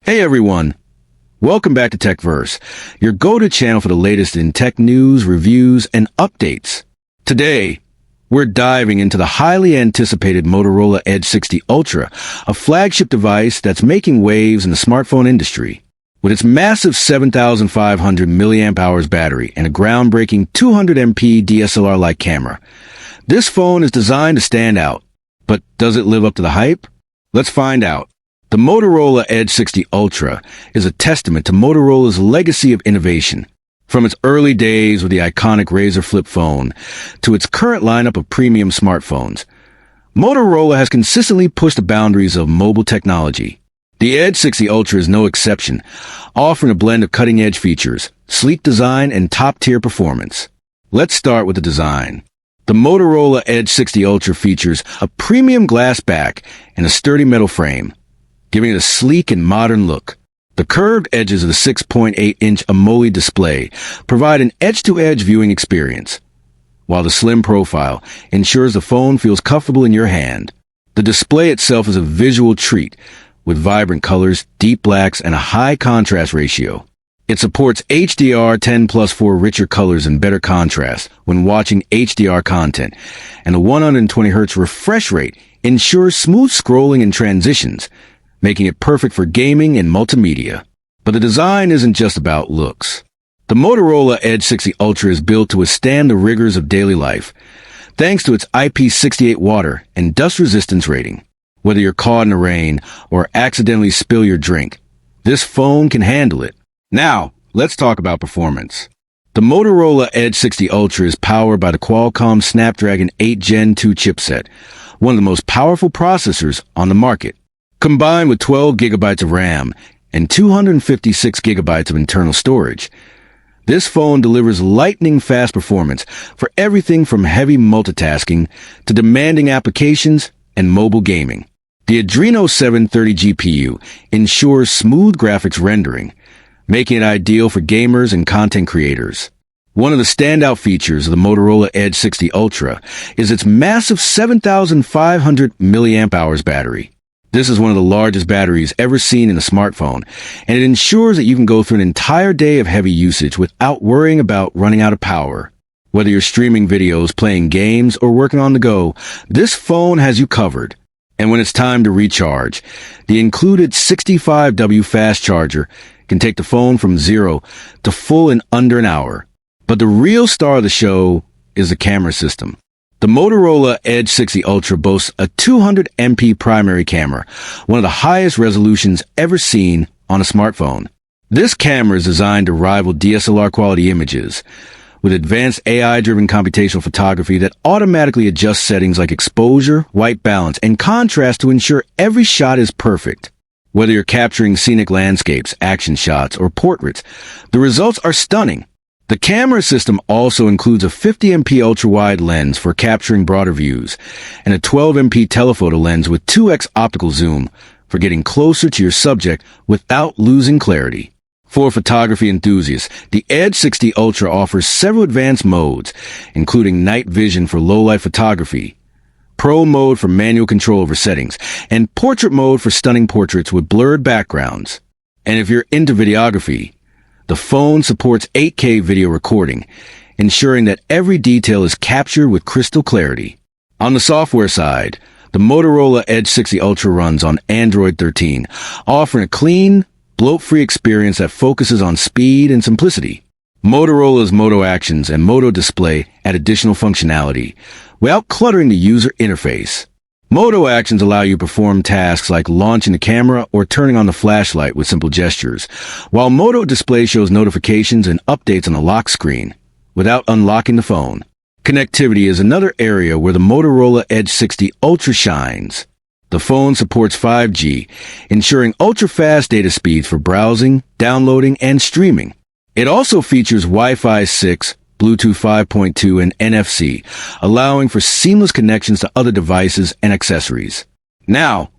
Hey everyone, welcome back to TechVerse, your go-to channel for the latest in tech news, reviews, and updates. Today, we're diving into the highly anticipated Motorola Edge 60 Ultra, a flagship device that's making waves in the smartphone industry. With its massive 7,500 mAh battery and a groundbreaking 200MP DSLR-like camera, this phone is designed to stand out. But does it live up to the hype? Let's find out. The Motorola Edge 60 Ultra is a testament to Motorola's legacy of innovation. From its early days with the iconic Razr flip phone to its current lineup of premium smartphones, Motorola has consistently pushed the boundaries of mobile technology. The Edge 60 Ultra is no exception, offering a blend of cutting-edge features, sleek design, and top-tier performance. Let's start with the design. The Motorola Edge 60 Ultra features a premium glass back and a sturdy metal frame, giving it a sleek and modern look. The curved edges of the 6.8-inch AMOLED display provide an edge-to-edge viewing experience, while the slim profile ensures the phone feels comfortable in your hand. The display itself is a visual treat, with vibrant colors, deep blacks, and a high contrast ratio. It supports HDR10+ for richer colors and better contrast when watching HDR content, and a 120Hz refresh rate ensures smooth scrolling and transitions, making it perfect for gaming and multimedia. But the design isn't just about looks. The Motorola Edge 60 Ultra is built to withstand the rigors of daily life, thanks to its IP68 water and dust resistance rating. Whether you're caught in the rain or accidentally spill your drink, this phone can handle it. Now, let's talk about performance. The Motorola Edge 60 Ultra is powered by the Qualcomm Snapdragon 8 Gen 2 chipset, one of the most powerful processors on the market. Combined with 12 gigabytes of RAM and 256 gigabytes of internal storage, this phone delivers lightning-fast performance for everything from heavy multitasking to demanding applications and mobile gaming. The Adreno 730 GPU ensures smooth graphics rendering, making it ideal for gamers and content creators. One of the standout features of the Motorola Edge 60 Ultra is its massive 7,500 mAh battery. This is one of the largest batteries ever seen in a smartphone, and it ensures that you can go through an entire day of heavy usage without worrying about running out of power. Whether you're streaming videos, playing games, or working on the go, this phone has you covered. And when it's time to recharge, the included 65W fast charger can take the phone from 0 to full in under an hour. But the real star of the show is the camera system. The Motorola Edge 60 Ultra boasts a 200MP primary camera, one of the highest resolutions ever seen on a smartphone. This camera is designed to rival DSLR quality images, with advanced AI-driven computational photography that automatically adjusts settings like exposure, white balance, and contrast to ensure every shot is perfect. Whether you're capturing scenic landscapes, action shots, or portraits, the results are stunning. The camera system also includes a 50MP ultra-wide lens for capturing broader views, and a 12MP telephoto lens with 2x optical zoom for getting closer to your subject without losing clarity. For photography enthusiasts, the Edge 60 Ultra offers several advanced modes, including night vision for low-light photography, Pro mode for manual control over settings, and portrait mode for stunning portraits with blurred backgrounds. And if you're into videography, the phone supports 8K video recording, ensuring that every detail is captured with crystal clarity. On the software side, the Motorola Edge 60 Ultra runs on Android 13, offering a clean, bloat-free experience that focuses on speed and simplicity. Motorola's Moto Actions and Moto Display add additional functionality without cluttering the user interface. Moto Actions allow you to perform tasks like launching the camera or turning on the flashlight with simple gestures, while Moto Display shows notifications and updates on the lock screen without unlocking the phone. Connectivity is another area where the Motorola Edge 60 Ultra shines. The phone supports 5G, ensuring ultra-fast data speeds for browsing, downloading, and streaming. It also features Wi-Fi 6, Bluetooth 5.2, and NFC, allowing for seamless connections to other devices and accessories. Now,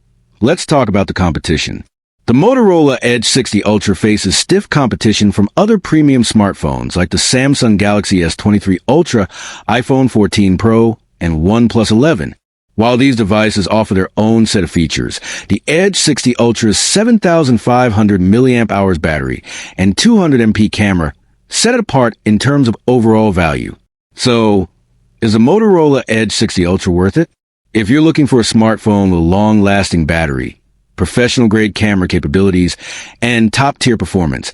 let's talk about the competition. The Motorola Edge 60 Ultra faces stiff competition from other premium smartphones like the Samsung Galaxy S23 Ultra, iPhone 14 Pro, and OnePlus 11. While these devices offer their own set of features, the Edge 60 Ultra's 7,500 milliamp hours battery and 200MP camera set it apart in terms of overall value. So, is the Motorola Edge 60 Ultra worth it? If you're looking for a smartphone with a long-lasting battery, professional-grade camera capabilities, and top-tier performance,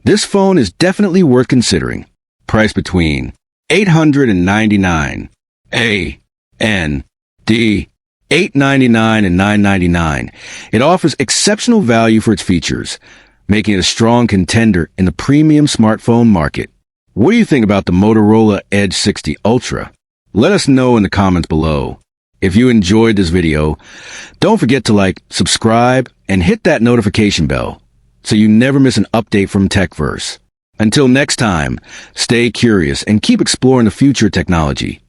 this phone is definitely worth considering. Price between $899 AN D $899 and $999. It offers exceptional value for its features, making it a strong contender in the premium smartphone market. What do you think about the Motorola Edge 60 Ultra? Let us know in the comments below. If you enjoyed this video, don't forget to like, subscribe, and hit that notification bell so you never miss an update from TechVerse. Until next time, stay curious and keep exploring the future of technology.